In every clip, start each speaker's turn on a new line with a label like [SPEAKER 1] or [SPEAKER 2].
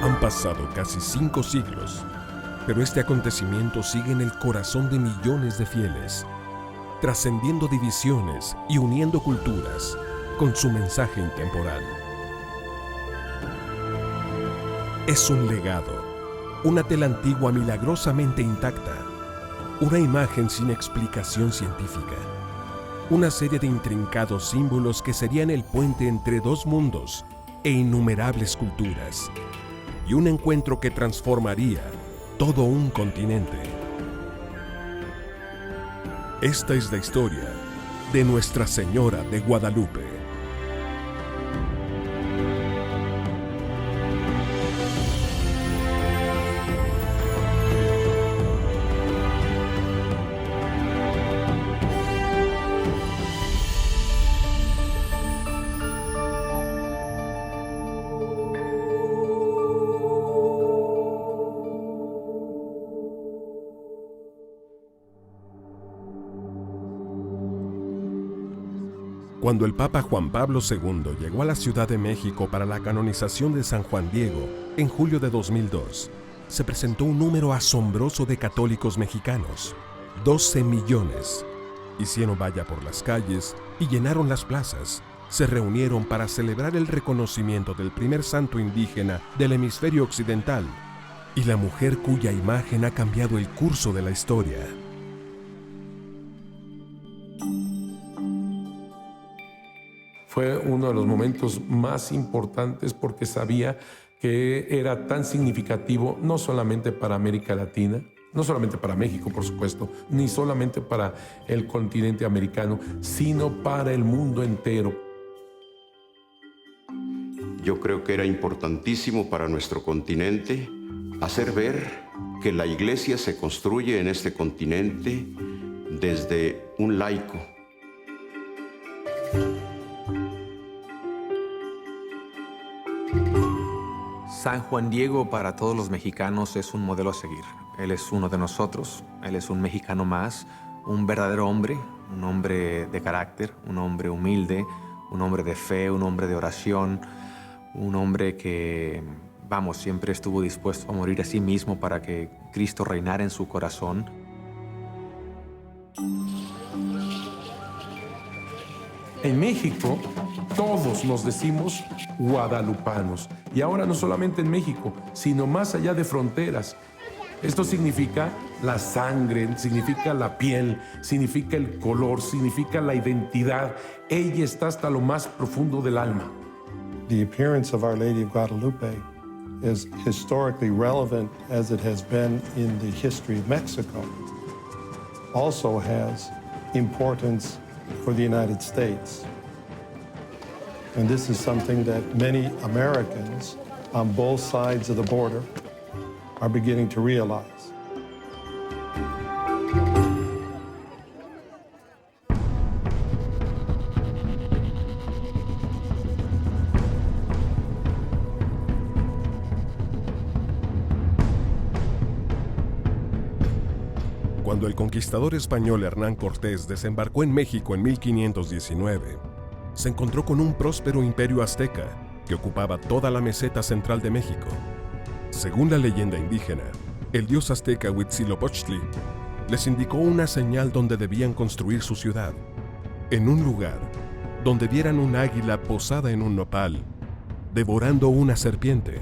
[SPEAKER 1] Han pasado casi 5 siglos, pero este acontecimiento sigue en el corazón de millones de fieles, trascendiendo divisiones y uniendo culturas con su mensaje intemporal. Es un legado, una tela antigua milagrosamente intacta, una imagen sin explicación científica, una serie de intrincados símbolos que serían el puente entre dos mundos e innumerables culturas, y un encuentro que transformaría todo un continente. Esta es la historia de Nuestra Señora de Guadalupe. Cuando el Papa Juan Pablo II llegó a la Ciudad de México para la canonización de San Juan Diego en julio de 2002, se presentó un número asombroso de católicos mexicanos, 12 millones. Hicieron valla por las calles y llenaron las plazas. Se reunieron para celebrar el reconocimiento del primer santo indígena del hemisferio occidental y la mujer cuya imagen ha cambiado el curso de la historia.
[SPEAKER 2] Fue uno de los momentos más importantes porque sabía que era tan significativo no solamente para América Latina, no solamente para México, por supuesto, ni solamente para el continente americano, sino para el mundo entero.
[SPEAKER 3] Yo creo que era importantísimo para nuestro continente hacer ver que la Iglesia se construye en este continente desde un laico.
[SPEAKER 4] San Juan Diego para todos los mexicanos es un modelo a seguir. Él es uno de nosotros, él es un mexicano más, un verdadero hombre, un hombre de carácter, un hombre humilde, un hombre de fe, un hombre de oración, un hombre que, siempre estuvo dispuesto a morir a sí mismo para que Cristo reinara en su corazón.
[SPEAKER 2] En México, todos nos decimos guadalupanos. Y ahora no solamente en México, sino más allá de fronteras. Esto significa la sangre, significa la piel, significa el color, significa la identidad. Ella está hasta lo más profundo del alma.
[SPEAKER 5] The appearance of Our Lady of Guadalupe is historically relevant as it has been in the history of Mexico. Also has importance for the United States. And this is something that many Americans on both sides of the border are beginning to realize.
[SPEAKER 1] Cuando el conquistador español Hernán Cortés desembarcó en México en 1519, se encontró con un próspero imperio azteca que ocupaba toda la meseta central de México. Según la leyenda indígena, el dios azteca Huitzilopochtli les indicó una señal donde debían construir su ciudad, en un lugar donde vieran un águila posada en un nopal, devorando una serpiente.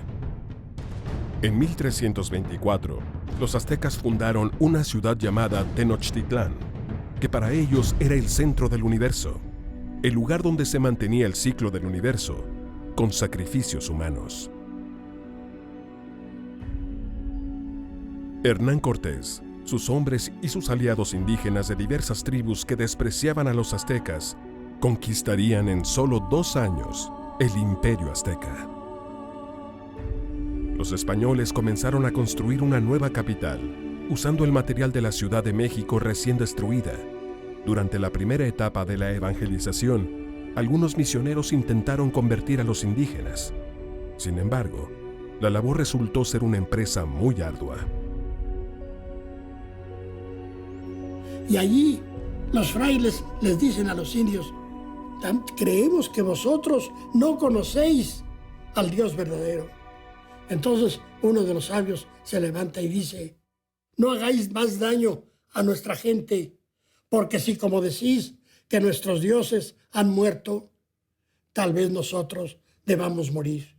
[SPEAKER 1] En 1324, los aztecas fundaron una ciudad llamada Tenochtitlán, que para ellos era el centro del universo, el lugar donde se mantenía el ciclo del universo, con sacrificios humanos. Hernán Cortés, sus hombres y sus aliados indígenas de diversas tribus que despreciaban a los aztecas, conquistarían en solo 2 años el imperio azteca. Los españoles comenzaron a construir una nueva capital, usando el material de la Ciudad de México recién destruida. Durante la primera etapa de la evangelización, algunos misioneros intentaron convertir a los indígenas. Sin embargo, la labor resultó ser una empresa muy ardua.
[SPEAKER 6] Y allí los frailes les dicen a los indios: creemos que vosotros no conocéis al Dios verdadero. Entonces uno de los sabios se levanta y dice, no hagáis más daño a nuestra gente, porque si como decís que nuestros dioses han muerto, tal vez nosotros debamos morir.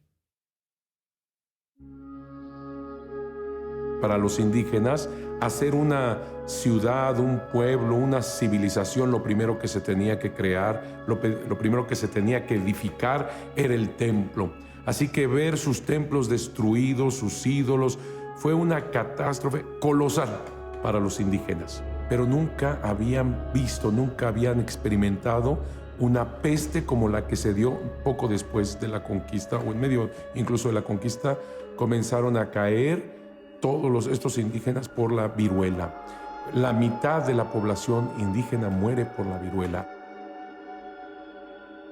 [SPEAKER 2] Para los indígenas, hacer una ciudad, un pueblo, una civilización, lo primero que se tenía que crear, lo primero que se tenía que edificar era el templo. Así que ver sus templos destruidos, sus ídolos, fue una catástrofe colosal para los indígenas. Pero nunca habían visto, nunca habían experimentado una peste como la que se dio poco después de la conquista, o en medio incluso de la conquista, comenzaron a caer todos estos indígenas por la viruela. La mitad de la población indígena muere por la viruela.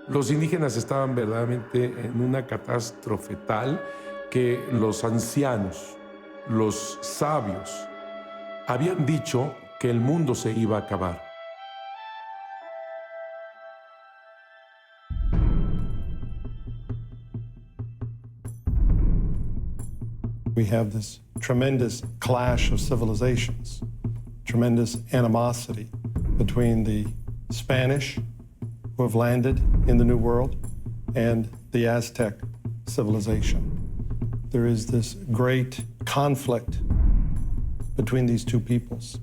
[SPEAKER 2] Los indígenas estaban verdaderamente en una catástrofe tal que los ancianos, los sabios, habían dicho que el mundo se iba a acabar.
[SPEAKER 5] We have this tremendous clash of civilizations, tremendous animosity between the Spanish, who have landed in the New World, and the Aztec civilization. There is this great conflict between these two peoples.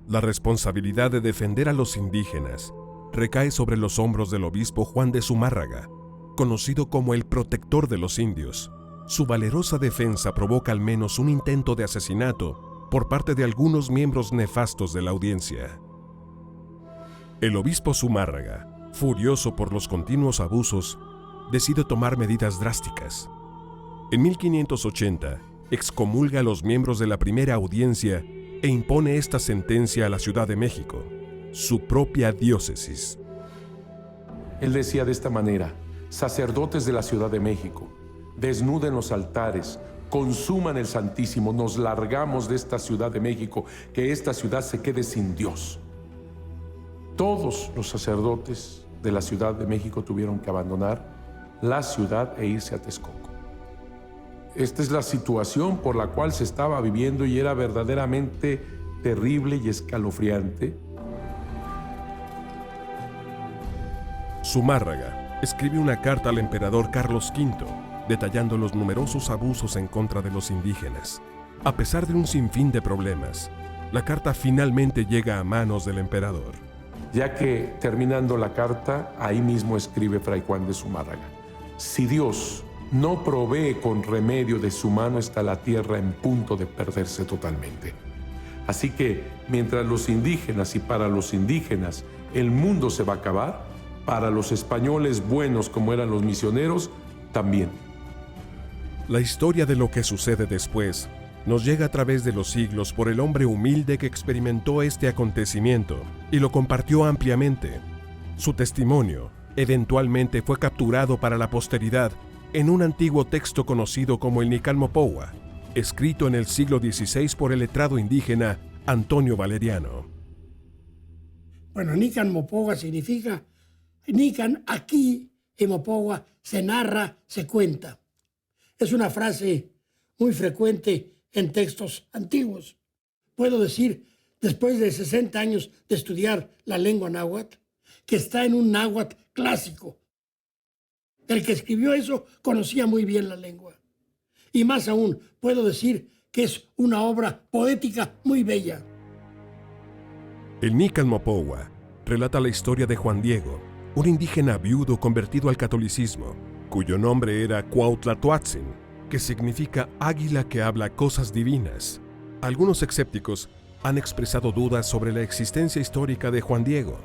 [SPEAKER 1] La responsabilidad de defender a los indígenas recae sobre los hombros del obispo Juan de Zumárraga, conocido como el protector de los indios. Su valerosa defensa provoca al menos un intento de asesinato por parte de algunos miembros nefastos de la audiencia. El obispo Zumárraga, furioso por los continuos abusos, decide tomar medidas drásticas. En 1580, excomulga a los miembros de la primera audiencia e impone esta sentencia a la Ciudad de México, su propia diócesis.
[SPEAKER 2] Él decía de esta manera: sacerdotes de la Ciudad de México, desnuden los altares, consuman el Santísimo, nos largamos de esta Ciudad de México, que esta ciudad se quede sin Dios. Todos los sacerdotes de la Ciudad de México tuvieron que abandonar la ciudad e irse a Texcoco. Esta es la situación por la cual se estaba viviendo y era verdaderamente terrible y escalofriante.
[SPEAKER 1] Zumárraga escribe una carta al emperador Carlos V, detallando los numerosos abusos en contra de los indígenas. A pesar de un sinfín de problemas, la carta finalmente llega a manos del emperador.
[SPEAKER 2] Ya que, terminando la carta, ahí mismo escribe Fray Juan de Zumárraga: si Dios no provee con remedio de su mano, está la tierra en punto de perderse totalmente. Así que, mientras los indígenas y para los indígenas el mundo se va a acabar, para los españoles buenos como eran los misioneros, también.
[SPEAKER 1] La historia de lo que sucede después nos llega a través de los siglos por el hombre humilde que experimentó este acontecimiento y lo compartió ampliamente. Su testimonio eventualmente fue capturado para la posteridad en un antiguo texto conocido como el Nican Mopohua, escrito en el siglo XVI por el letrado indígena Antonio Valeriano.
[SPEAKER 6] Bueno, Nican Mopohua significa Nican aquí, y Mopohua se narra, se cuenta. Es una frase muy frecuente en textos antiguos. Puedo decir, después de 60 años de estudiar la lengua náhuatl, que está en un náhuatl clásico. El que escribió eso conocía muy bien la lengua. Y más aún, puedo decir que es una obra poética muy bella.
[SPEAKER 1] El Nican Mopohua relata la historia de Juan Diego, un indígena viudo convertido al catolicismo, cuyo nombre era Cuauhtlatoatzin, que significa águila que habla cosas divinas. Algunos escépticos han expresado dudas sobre la existencia histórica de Juan Diego.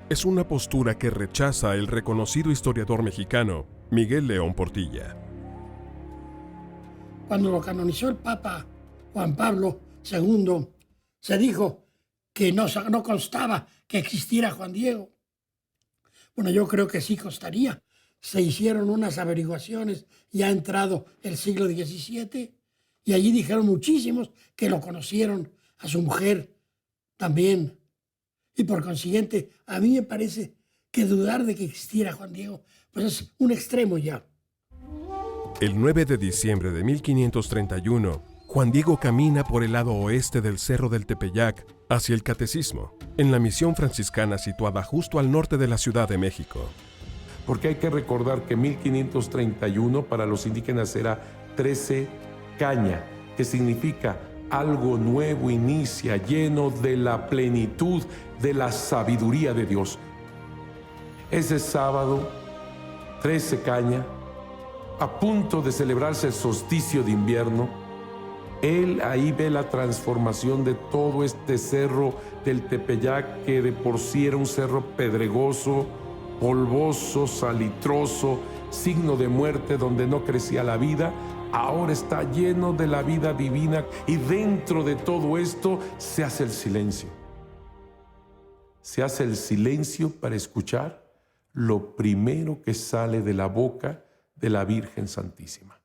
[SPEAKER 1] Es una postura que rechaza el reconocido historiador mexicano Miguel León Portilla.
[SPEAKER 6] Cuando lo canonizó el Papa Juan Pablo II, se dijo que no constaba que existiera Juan Diego. Bueno, yo creo que sí constaría. Se hicieron unas averiguaciones, ya ha entrado el siglo XVII, y allí dijeron muchísimos que lo conocieron, a su mujer también. Y por consiguiente, a mí me parece que dudar de que existiera Juan Diego, pues es un extremo ya.
[SPEAKER 1] El 9 de diciembre de 1531, Juan Diego camina por el lado oeste del Cerro del Tepeyac hacia el Catecismo, en la misión franciscana situada justo al norte de la Ciudad de México.
[SPEAKER 2] Porque hay que recordar que 1531 para los indígenas era 13 caña, que significa algo nuevo inicia, lleno de la plenitud de la sabiduría de Dios. Ese sábado, 13 caña, a punto de celebrarse el solsticio de invierno, él ahí ve la transformación de todo este cerro del Tepeyac, que de por sí era un cerro pedregoso, polvoso, salitroso, signo de muerte donde no crecía la vida. Ahora está lleno de la vida divina y dentro de todo esto se hace el silencio. Se hace el silencio para escuchar lo primero que sale de la boca de la Virgen Santísima.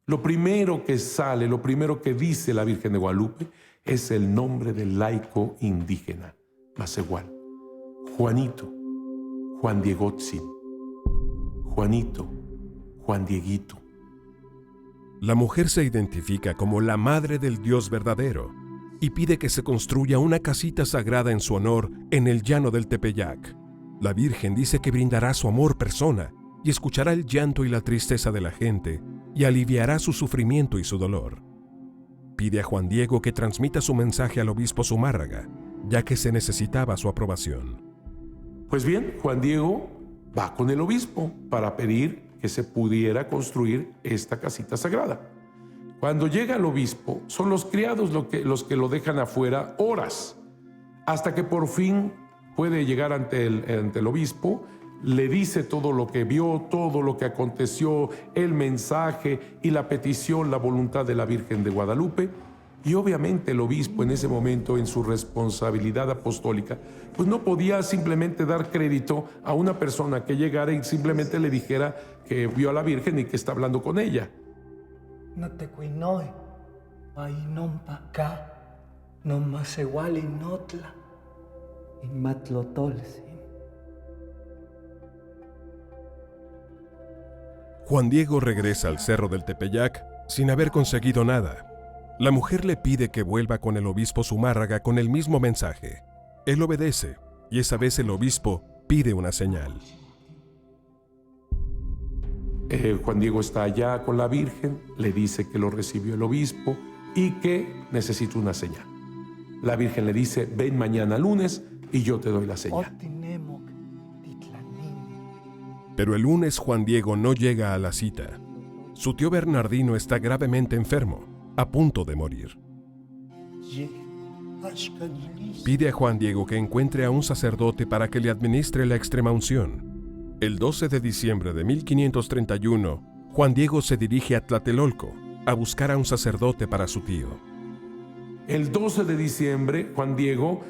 [SPEAKER 2] Lo primero que sale, lo primero que dice la Virgen de Guadalupe es el nombre del laico indígena, Macehual. Juanito, Juan Diegotzin. Juanito, Juan Dieguito.
[SPEAKER 1] La mujer se identifica como la madre del Dios verdadero y pide que se construya una casita sagrada en su honor en el llano del Tepeyac. La Virgen dice que brindará su amor persona y escuchará el llanto y la tristeza de la gente y aliviará su sufrimiento y su dolor. Pide a Juan Diego que transmita su mensaje al obispo Zumárraga, ya que se necesitaba su aprobación.
[SPEAKER 2] Pues bien, Juan Diego va con el obispo para pedir que se pudiera construir esta casita sagrada. Cuando llega el obispo, son los criados los que lo dejan afuera horas, hasta que por fin puede llegar ante el obispo, le dice todo lo que vio, todo lo que aconteció, el mensaje y la petición, la voluntad de la Virgen de Guadalupe. Y obviamente el obispo en ese momento, en su responsabilidad apostólica, pues no podía simplemente dar crédito a una persona que llegara y simplemente le dijera que vio a la Virgen y que está hablando con ella.
[SPEAKER 7] No te cuinoe, ahí no pa' acá, no más igual en Notla, en Matlotolsi.
[SPEAKER 1] Juan Diego regresa al Cerro del Tepeyac sin haber conseguido nada. La mujer le pide que vuelva con el obispo Zumárraga con el mismo mensaje. Él obedece, y esa vez el obispo pide una señal.
[SPEAKER 2] Juan Diego está allá con la Virgen, le dice que lo recibió el obispo y que necesita una señal. La Virgen le dice, ven mañana lunes y yo te doy la señal.
[SPEAKER 1] Pero el lunes Juan Diego no llega a la cita. Su tío Bernardino está gravemente enfermo, a punto de morir. Pide a Juan Diego que encuentre a un sacerdote para que le administre la extrema unción. El 12 de diciembre de 1531, Juan Diego se dirige a Tlatelolco a buscar a un sacerdote para su tío.
[SPEAKER 2] El 12 de diciembre, Juan Diego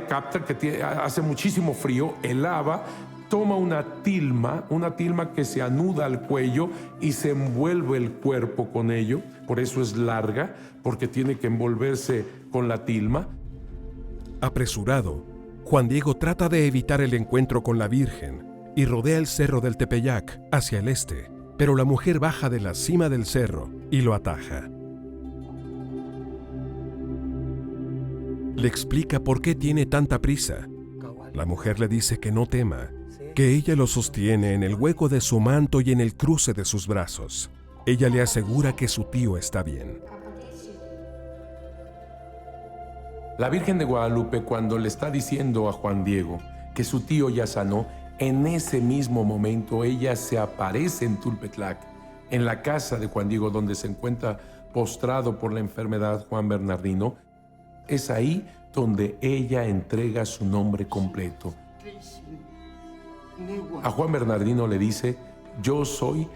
[SPEAKER 2] capta que hace muchísimo frío, helaba, toma una tilma que se anuda al cuello y se envuelve el cuerpo con ello. Por eso es larga, porque tiene que envolverse con la tilma.
[SPEAKER 1] Apresurado, Juan Diego trata de evitar el encuentro con la Virgen y rodea el cerro del Tepeyac hacia el este, pero la mujer baja de la cima del cerro y lo ataja. Le explica por qué tiene tanta prisa. La mujer le dice que no tema, que ella lo sostiene en el hueco de su manto y en el cruce de sus brazos. Ella le asegura que su tío está bien.
[SPEAKER 2] La Virgen de Guadalupe, cuando le está diciendo a Juan Diego que su tío ya sanó, en ese mismo momento ella se aparece en Tulpetlac, en la casa de Juan Diego, donde se encuentra postrado por la enfermedad Juan Bernardino. Es ahí donde ella entrega su nombre completo. A Juan Bernardino le dice, yo soy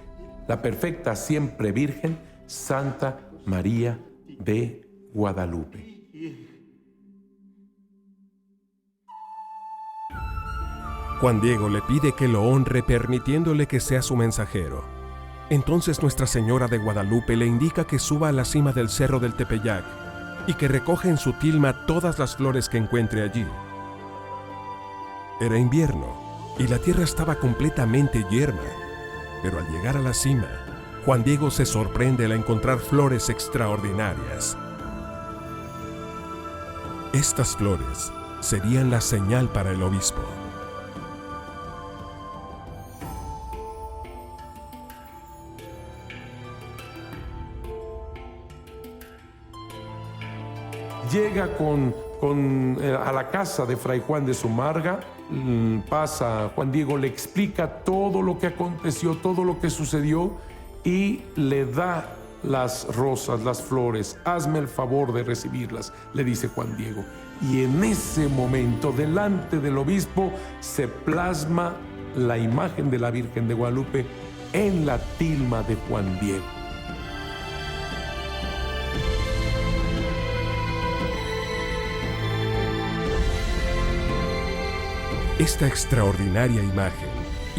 [SPEAKER 2] la perfecta siempre Virgen, Santa María de Guadalupe.
[SPEAKER 1] Juan Diego le pide que lo honre permitiéndole que sea su mensajero. Entonces Nuestra Señora de Guadalupe le indica que suba a la cima del cerro del Tepeyac y que recoge en su tilma todas las flores que encuentre allí. Era invierno y la tierra estaba completamente yerma. Pero al llegar a la cima, Juan Diego se sorprende al encontrar flores extraordinarias. Estas flores serían la señal para el obispo.
[SPEAKER 2] Llega a la casa de Fray Juan de Zumarraga, pasa, Juan Diego le explica todo lo que aconteció, todo lo que sucedió y le da las rosas, las flores. Hazme el favor de recibirlas, le dice Juan Diego. Y en ese momento, delante del obispo, se plasma la imagen de la Virgen de Guadalupe en la tilma de Juan Diego.
[SPEAKER 1] Esta extraordinaria imagen,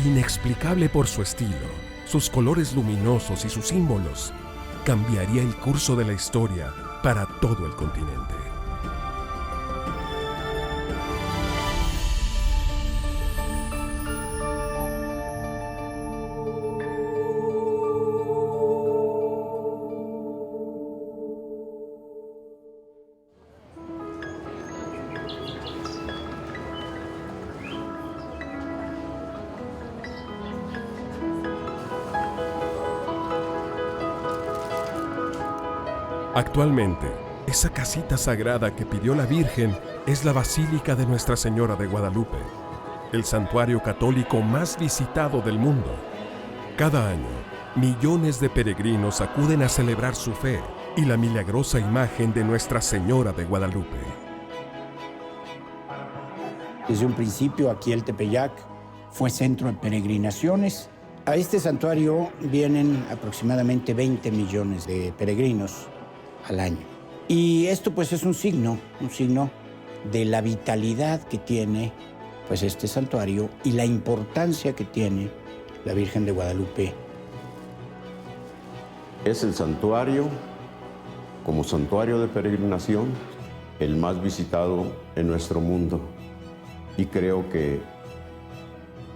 [SPEAKER 1] inexplicable por su estilo, sus colores luminosos y sus símbolos, cambiaría el curso de la historia para todo el continente. Actualmente, esa casita sagrada que pidió la Virgen es la Basílica de Nuestra Señora de Guadalupe, el santuario católico más visitado del mundo. Cada año, millones de peregrinos acuden a celebrar su fe y la milagrosa imagen de Nuestra Señora de Guadalupe.
[SPEAKER 8] Desde un principio, aquí el Tepeyac fue centro de peregrinaciones. A este santuario vienen aproximadamente 20 millones de peregrinos al año. Y esto pues es un signo de la vitalidad que tiene pues este santuario y la importancia que tiene la Virgen de Guadalupe.
[SPEAKER 3] Es el santuario, como santuario de peregrinación, el más visitado en nuestro mundo. Y creo que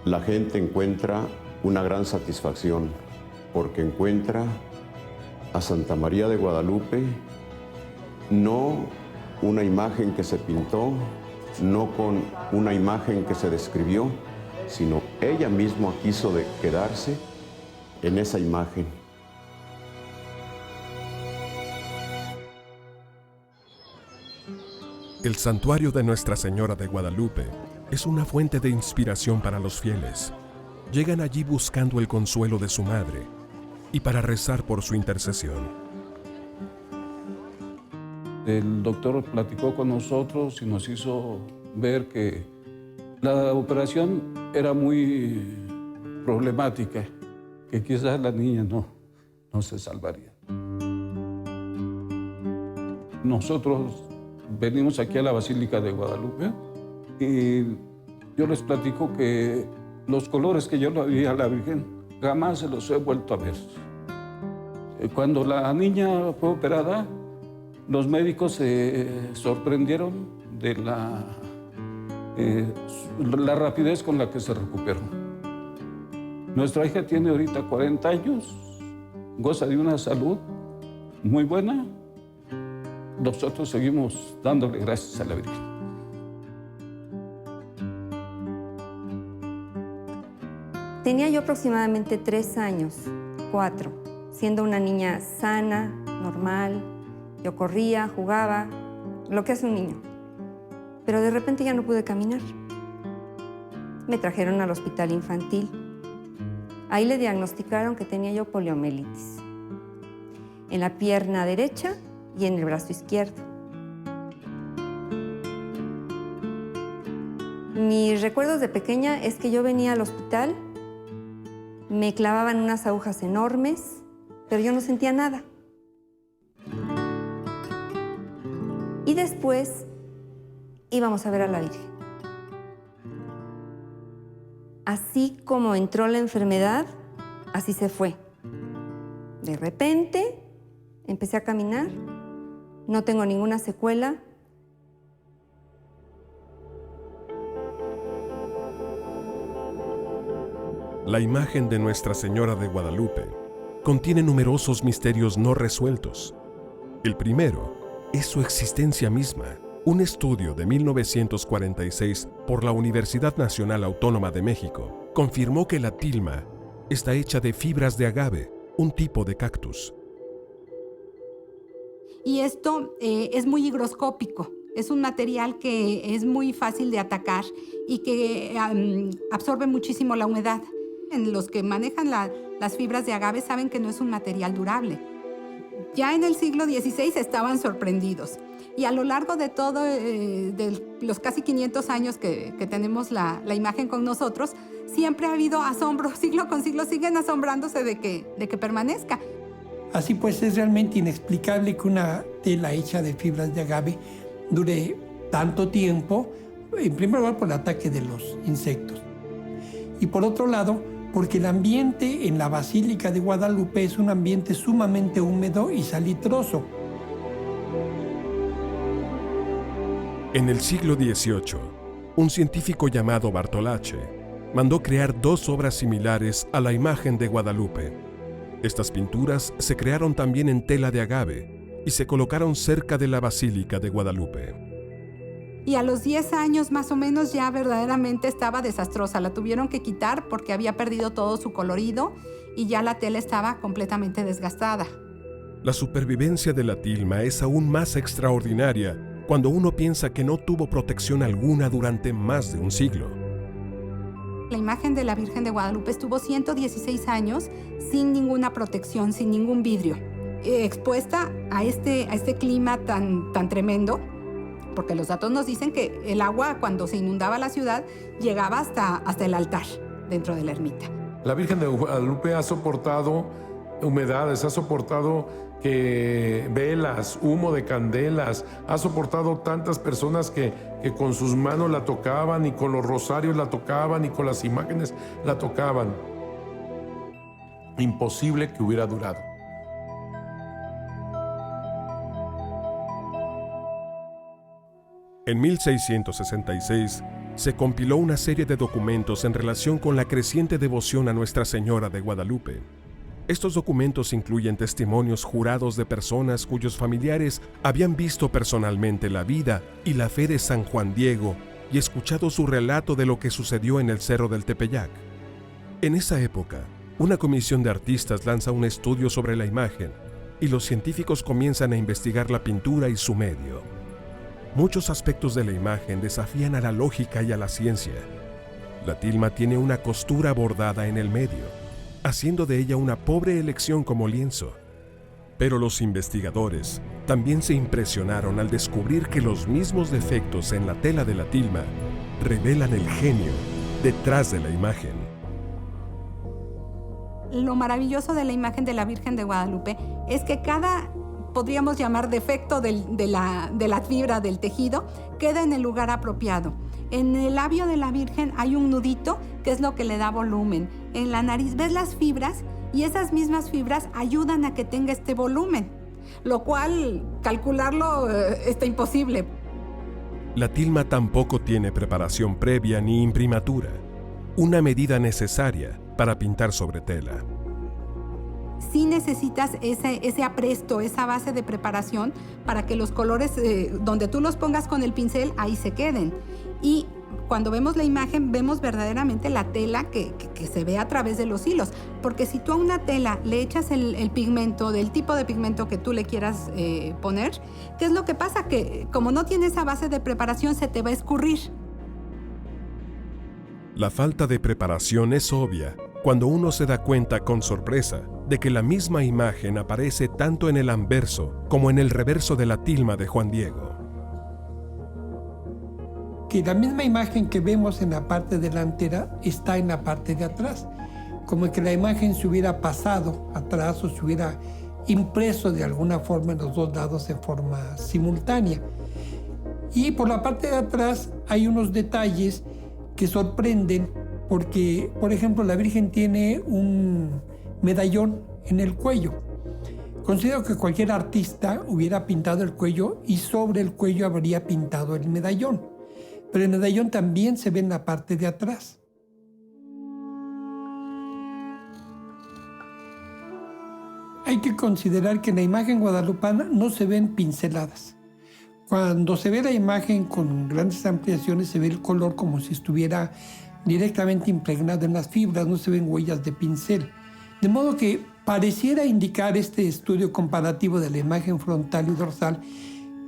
[SPEAKER 3] la gente encuentra una gran satisfacción porque encuentra a Santa María de Guadalupe, no una imagen que se pintó, no con una imagen que se describió, sino ella misma quiso quedarse en esa imagen.
[SPEAKER 1] El santuario de Nuestra Señora de Guadalupe es una fuente de inspiración para los fieles. Llegan allí buscando el consuelo de su madre y para rezar por su intercesión.
[SPEAKER 9] El doctor platicó con nosotros y nos hizo ver que la operación era muy problemática, que quizás la niña no se salvaría. Nosotros venimos aquí a la Basílica de Guadalupe y yo les platico que los colores que yo le vi a la Virgen jamás se los he vuelto a ver. Cuando la niña fue operada, los médicos se sorprendieron de la rapidez con la que se recuperó. Nuestra hija tiene ahorita 40 años, goza de una salud muy buena. Nosotros seguimos dándole gracias a la Virgen.
[SPEAKER 10] Tenía yo aproximadamente 3 años, 4, siendo una niña sana, normal. Yo corría, jugaba, lo que hace un niño. Pero de repente ya no pude caminar. Me trajeron al hospital infantil. Ahí le diagnosticaron que tenía yo poliomielitis en la pierna derecha y en el brazo izquierdo. Mis recuerdos de pequeña es que yo venía al hospital, me clavaban unas agujas enormes, pero yo no sentía nada. Y después íbamos a ver a la Virgen. Así como entró la enfermedad, así se fue. De repente empecé a caminar, no tengo ninguna secuela.
[SPEAKER 1] La imagen de Nuestra Señora de Guadalupe contiene numerosos misterios no resueltos. El primero es su existencia misma. Un estudio de 1946 por la Universidad Nacional Autónoma de México confirmó que la tilma está hecha de fibras de agave, un tipo de cactus.
[SPEAKER 11] Y esto es muy higroscópico. Es un material que es muy fácil de atacar y que absorbe muchísimo la humedad. Los que manejan las fibras de agave saben que no es un material durable. Ya en el siglo XVI estaban sorprendidos. Y a lo largo de todo, de los casi 500 años que tenemos la imagen con nosotros, siempre ha habido asombro. Siglo con siglo siguen asombrándose de que permanezca.
[SPEAKER 6] Así pues, es realmente inexplicable que una tela hecha de fibras de agave dure tanto tiempo, en primer lugar por el ataque de los insectos. Y por otro lado, porque el ambiente en la Basílica de Guadalupe es un ambiente sumamente húmedo y salitroso.
[SPEAKER 1] En el siglo XVIII, un científico llamado Bartolacci mandó crear dos obras similares a la imagen de Guadalupe. Estas pinturas se crearon también en tela de agave y se colocaron cerca de la Basílica de Guadalupe.
[SPEAKER 11] Y a los 10 años más o menos ya verdaderamente estaba desastrosa. La tuvieron que quitar porque había perdido todo su colorido y ya la tela estaba completamente desgastada.
[SPEAKER 1] La supervivencia de la tilma es aún más extraordinaria cuando uno piensa que no tuvo protección alguna durante más de un siglo.
[SPEAKER 11] La imagen de la Virgen de Guadalupe estuvo 116 años sin ninguna protección, sin ningún vidrio, expuesta a este clima tan tremendo, porque los datos nos dicen que el agua, cuando se inundaba la ciudad, llegaba hasta el altar dentro de la ermita.
[SPEAKER 2] La Virgen de Guadalupe ha soportado humedades, ha soportado velas, humo de candelas, ha soportado tantas personas que con sus manos la tocaban y con los rosarios la tocaban y con las imágenes la tocaban. Imposible que hubiera durado.
[SPEAKER 1] En 1666 se compiló una serie de documentos en relación con la creciente devoción a Nuestra Señora de Guadalupe. Estos documentos incluyen testimonios jurados de personas cuyos familiares habían visto personalmente la vida y la fe de San Juan Diego y escuchado su relato de lo que sucedió en el Cerro del Tepeyac. En esa época, una comisión de artistas lanza un estudio sobre la imagen y los científicos comienzan a investigar la pintura y su medio. Muchos aspectos de la imagen desafían a la lógica y a la ciencia. La tilma tiene una costura bordada en el medio, haciendo de ella una pobre elección como lienzo. Pero los investigadores también se impresionaron al descubrir que los mismos defectos en la tela de la tilma revelan el genio detrás de la imagen.
[SPEAKER 11] Lo maravilloso de la imagen de la Virgen de Guadalupe es que cada, podríamos llamar, defecto de la fibra del tejido queda en el lugar apropiado. En el labio de la Virgen hay un nudito que es lo que le da volumen. En la nariz ves las fibras y esas mismas fibras ayudan a que tenga este volumen, lo cual calcularlo está imposible.
[SPEAKER 1] La tilma tampoco tiene preparación previa ni imprimatura, una medida necesaria para pintar sobre tela.
[SPEAKER 11] Sí necesitas ese apresto, esa base de preparación para que los colores, donde tú los pongas con el pincel, ahí se queden. Y cuando vemos la imagen, vemos verdaderamente la tela que se ve a través de los hilos. Porque si tú a una tela le echas el pigmento, del tipo de pigmento que tú le quieras poner, ¿qué es lo que pasa? Que como no tiene esa base de preparación, se te va a escurrir.
[SPEAKER 1] La falta de preparación es obvia cuando uno se da cuenta con sorpresa de que la misma imagen aparece tanto en el anverso como en el reverso de la tilma de Juan Diego.
[SPEAKER 6] Que la misma imagen que vemos en la parte delantera está en la parte de atrás, como que la imagen se hubiera pasado atrás o se hubiera impreso de alguna forma en los dos lados de forma simultánea. Y por la parte de atrás hay unos detalles que sorprenden porque, por ejemplo, la Virgen tiene un medallón en el cuello. Considero que cualquier artista hubiera pintado el cuello y sobre el cuello habría pintado el medallón. Pero el medallón también se ve en la parte de atrás.
[SPEAKER 12] hay que considerar que en la imagen guadalupana no se ven pinceladas. Cuando se ve la imagen con grandes ampliaciones, se ve el color como si estuviera directamente impregnado en las fibras, no se ven huellas de pincel. De modo que pareciera indicar este estudio comparativo de la imagen frontal y dorsal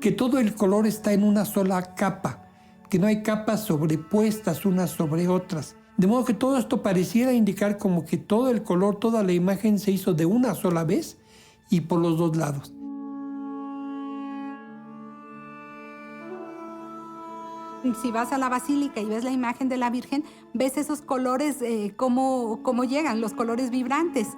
[SPEAKER 12] que todo el color está en una sola capa, que no hay capas sobrepuestas unas sobre otras. De modo que todo esto pareciera indicar como que todo el color, toda la imagen se hizo de una sola vez y por los dos lados.
[SPEAKER 11] Si vas a la basílica y ves la imagen de la Virgen, ves esos colores, cómo llegan, los colores vibrantes.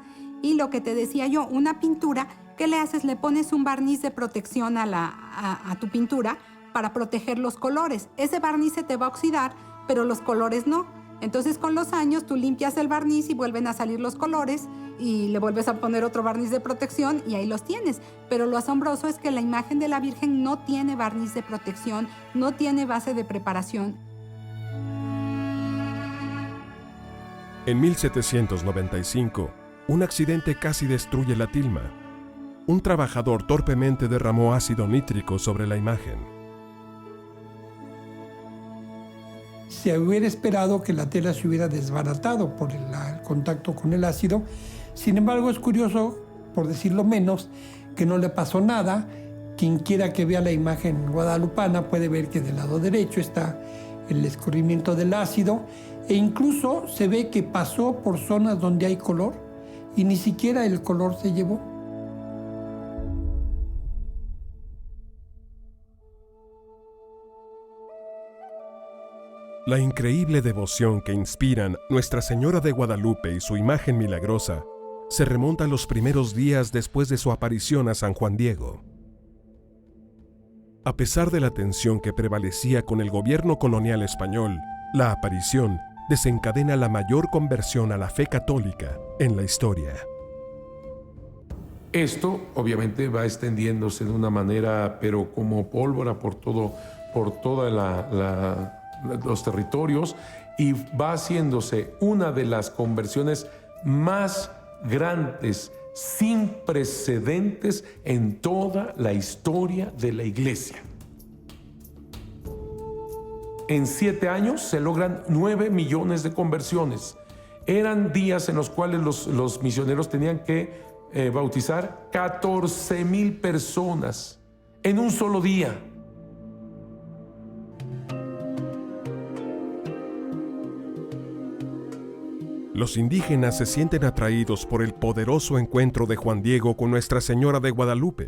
[SPEAKER 11] Y lo que te decía yo, una pintura, ¿qué le haces? Le pones un barniz de protección a tu pintura para proteger los colores. Ese barniz se te va a oxidar, pero los colores no. Entonces, con los años, tú limpias el barniz y vuelven a salir los colores y le vuelves a poner otro barniz de protección y ahí los tienes. Pero lo asombroso es que la imagen de la Virgen no tiene barniz de protección, no tiene base de preparación.
[SPEAKER 1] En 1795, un accidente casi destruye la tilma. Un trabajador torpemente derramó ácido nítrico sobre la imagen.
[SPEAKER 12] Se hubiera esperado que la tela se hubiera desbaratado por el contacto con el ácido. Sin embargo, es curioso, por decirlo menos, que no le pasó nada. Quien quiera que vea la imagen guadalupana puede ver que del lado derecho está el escurrimiento del ácido e incluso se ve que pasó por zonas donde hay color y ni siquiera el color se llevó.
[SPEAKER 1] La increíble devoción que inspiran Nuestra Señora de Guadalupe y su imagen milagrosa se remonta a los primeros días después de su aparición a San Juan Diego. A pesar de la tensión que prevalecía con el gobierno colonial español, la aparición desencadena la mayor conversión a la fe católica en la historia.
[SPEAKER 2] Esto obviamente va extendiéndose de una manera, pero como pólvora por toda los territorios, y va haciéndose una de las conversiones más grandes, sin precedentes en toda la historia de la Iglesia. En 7 años se logran 9 millones de conversiones. Eran días en los cuales los misioneros tenían que bautizar 14,000 personas en un solo día.
[SPEAKER 1] Los indígenas se sienten atraídos por el poderoso encuentro de Juan Diego con Nuestra Señora de Guadalupe,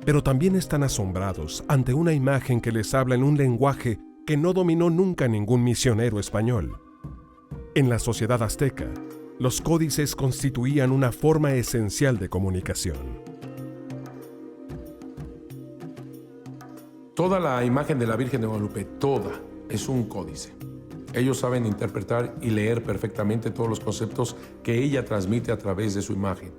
[SPEAKER 1] pero también están asombrados ante una imagen que les habla en un lenguaje que no dominó nunca ningún misionero español. En la sociedad azteca, los códices constituían una forma esencial de comunicación.
[SPEAKER 2] Toda la imagen de la Virgen de Guadalupe, toda, es un códice. Ellos saben interpretar y leer perfectamente todos los conceptos que ella transmite a través de su imagen.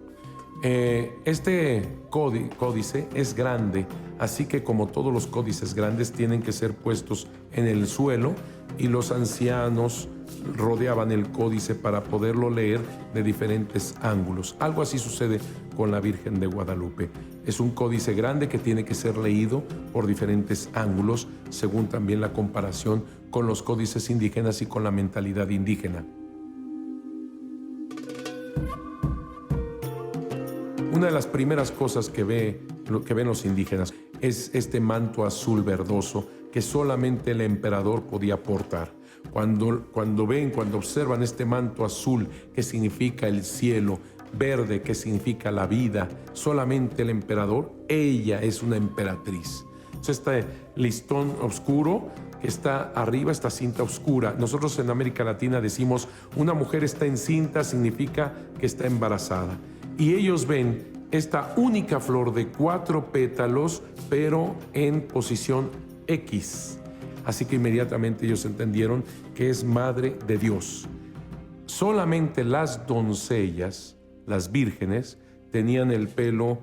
[SPEAKER 2] Este códice es grande, así que como todos los códices grandes tienen que ser puestos en el suelo y los ancianos rodeaban el códice para poderlo leer de diferentes ángulos. Algo así sucede con la Virgen de Guadalupe. Es un códice grande que tiene que ser leído por diferentes ángulos, según también la comparación con los códices indígenas y con la mentalidad indígena. Una de las primeras cosas que ven los indígenas es este manto azul verdoso que solamente el emperador podía portar. Cuando observan este manto azul que significa el cielo, verde que significa la vida, solamente el emperador, ella es una emperatriz. Entonces, este listón oscuro que está arriba, esta cinta oscura. Nosotros en América Latina decimos, una mujer está encinta, significa que está embarazada. Y ellos ven esta única flor de 4 pétalos, pero en posición X. Así que inmediatamente ellos entendieron que es Madre de Dios. Solamente las doncellas, las vírgenes, tenían el pelo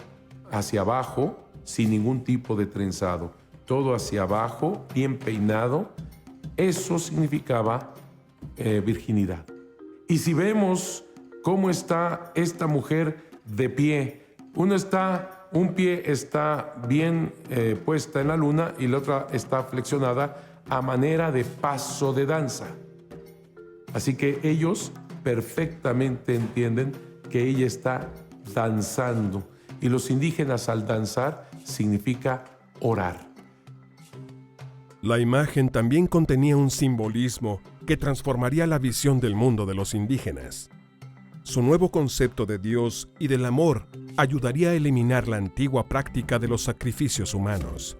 [SPEAKER 2] hacia abajo, sin ningún tipo de trenzado. Todo hacia abajo, bien peinado. Eso significaba virginidad. Y si vemos cómo está esta mujer de pie, Un pie está bien puesta en la luna y la otra está flexionada a manera de paso de danza. Así que ellos perfectamente entienden que ella está danzando. Y los indígenas al danzar significa orar.
[SPEAKER 1] La imagen también contenía un simbolismo que transformaría la visión del mundo de los indígenas. Su nuevo concepto de Dios y del amor ayudaría a eliminar la antigua práctica de los sacrificios humanos.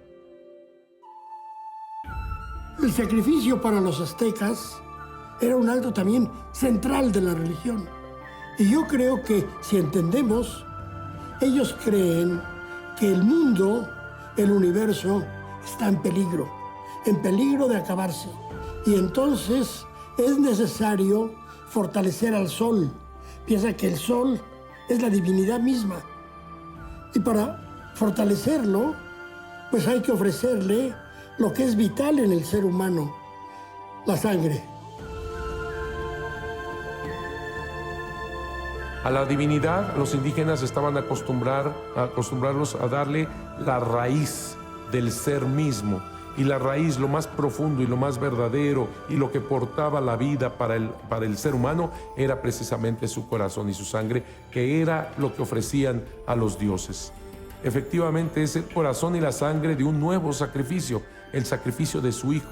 [SPEAKER 6] El sacrificio para los aztecas era un acto también central de la religión. Y yo creo que si entendemos, ellos creen que el mundo, el universo, está en peligro de acabarse. Y entonces es necesario fortalecer al sol. Piensa que el sol es la divinidad misma. Y para fortalecerlo, pues hay que ofrecerle lo que es vital en el ser humano, la sangre.
[SPEAKER 2] A la divinidad, los indígenas estaban acostumbrados a darle la raíz del ser mismo. Y la raíz, lo más profundo y lo más verdadero y lo que portaba la vida para el ser humano, era precisamente su corazón y su sangre, que era lo que ofrecían a los dioses. Efectivamente, es el corazón y la sangre de un nuevo sacrificio, el sacrificio de su Hijo.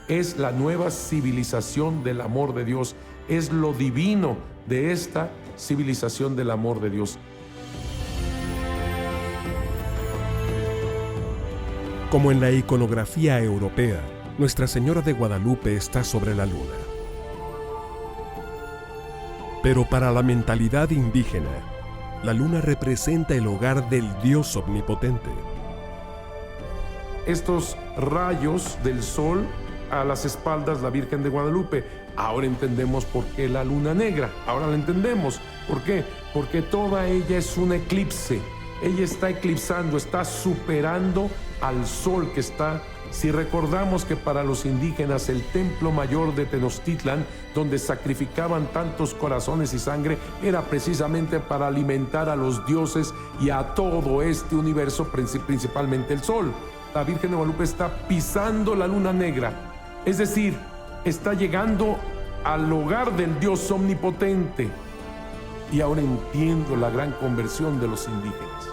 [SPEAKER 2] Es la nueva civilización del amor de Dios, es lo divino de esta civilización del amor de Dios.
[SPEAKER 1] Como en la iconografía europea, Nuestra Señora de Guadalupe está sobre la luna. Pero para la mentalidad indígena, la luna representa el hogar del Dios omnipotente.
[SPEAKER 2] Estos rayos del sol a las espaldas la Virgen de Guadalupe. Ahora entendemos por qué la luna negra. Ahora la entendemos. ¿Por qué? Porque toda ella es un eclipse. Ella está eclipsando, está superando al sol que está. Si recordamos que para los indígenas el templo mayor de Tenochtitlan, donde sacrificaban tantos corazones y sangre, era precisamente para alimentar a los dioses y a todo este universo, principalmente el sol. La Virgen de Guadalupe está pisando la luna negra, es decir, está llegando al hogar del Dios omnipotente. Y ahora entiendo la gran conversión de los indígenas,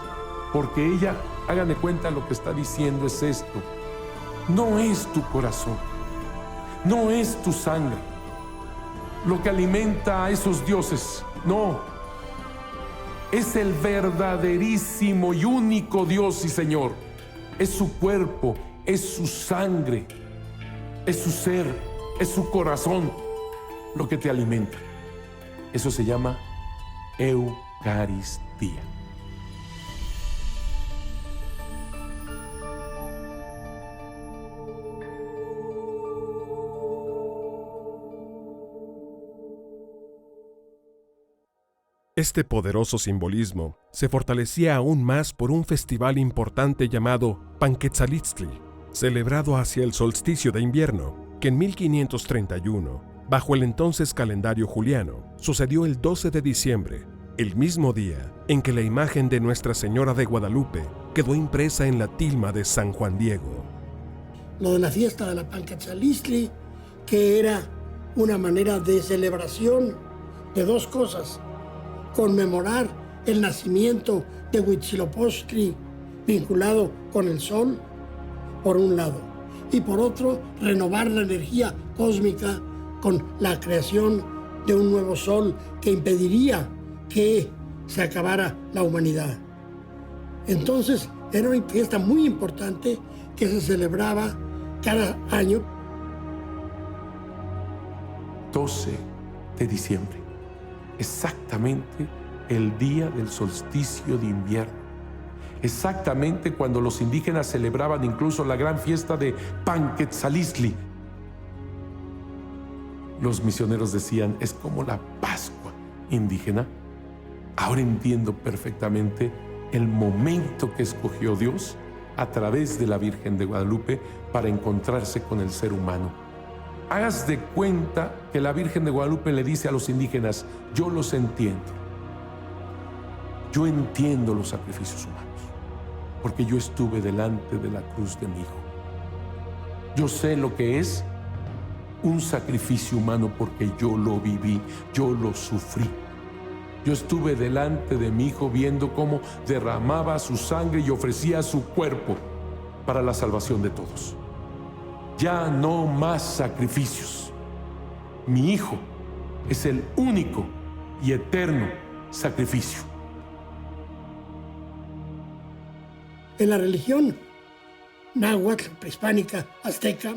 [SPEAKER 2] porque ella, hagan de cuenta, lo que está diciendo es esto: no es tu corazón, no es tu sangre lo que alimenta a esos dioses, no, es el verdaderísimo y único Dios y Señor. Es su cuerpo, es su sangre, es su ser, es su corazón lo que te alimenta. Eso se llama Eucaristía.
[SPEAKER 1] Este poderoso simbolismo se fortalecía aún más por un festival importante llamado Panquetzalitztli, celebrado hacia el solsticio de invierno, que en 1531, bajo el entonces calendario juliano, sucedió el 12 de diciembre, el mismo día en que la imagen de Nuestra Señora de Guadalupe quedó impresa en la tilma de San Juan Diego.
[SPEAKER 6] Lo de la fiesta de la Panquetzalitztli, que era una manera de celebración de dos cosas: conmemorar el nacimiento de Huitzilopochtli vinculado con el sol, por un lado, y por otro, renovar la energía cósmica con la creación de un nuevo sol que impediría que se acabara la humanidad. Entonces, era una fiesta muy importante que se celebraba cada año.
[SPEAKER 2] 12 de diciembre. Exactamente el día del solsticio de invierno. Exactamente cuando los indígenas celebraban incluso la gran fiesta de Panquetzalitztli. Los misioneros decían, es como la Pascua indígena. Ahora entiendo perfectamente el momento que escogió Dios a través de la Virgen de Guadalupe para encontrarse con el ser humano. Hagas de cuenta que la Virgen de Guadalupe le dice a los indígenas: yo los entiendo. Yo entiendo los sacrificios humanos, porque yo estuve delante de la cruz de mi hijo. Yo sé lo que es un sacrificio humano porque yo lo viví, yo lo sufrí. Yo estuve delante de mi hijo viendo cómo derramaba su sangre y ofrecía su cuerpo para la salvación de todos. Ya no más sacrificios. Mi hijo es el único y eterno sacrificio.
[SPEAKER 6] En la religión náhuatl, prehispánica, azteca,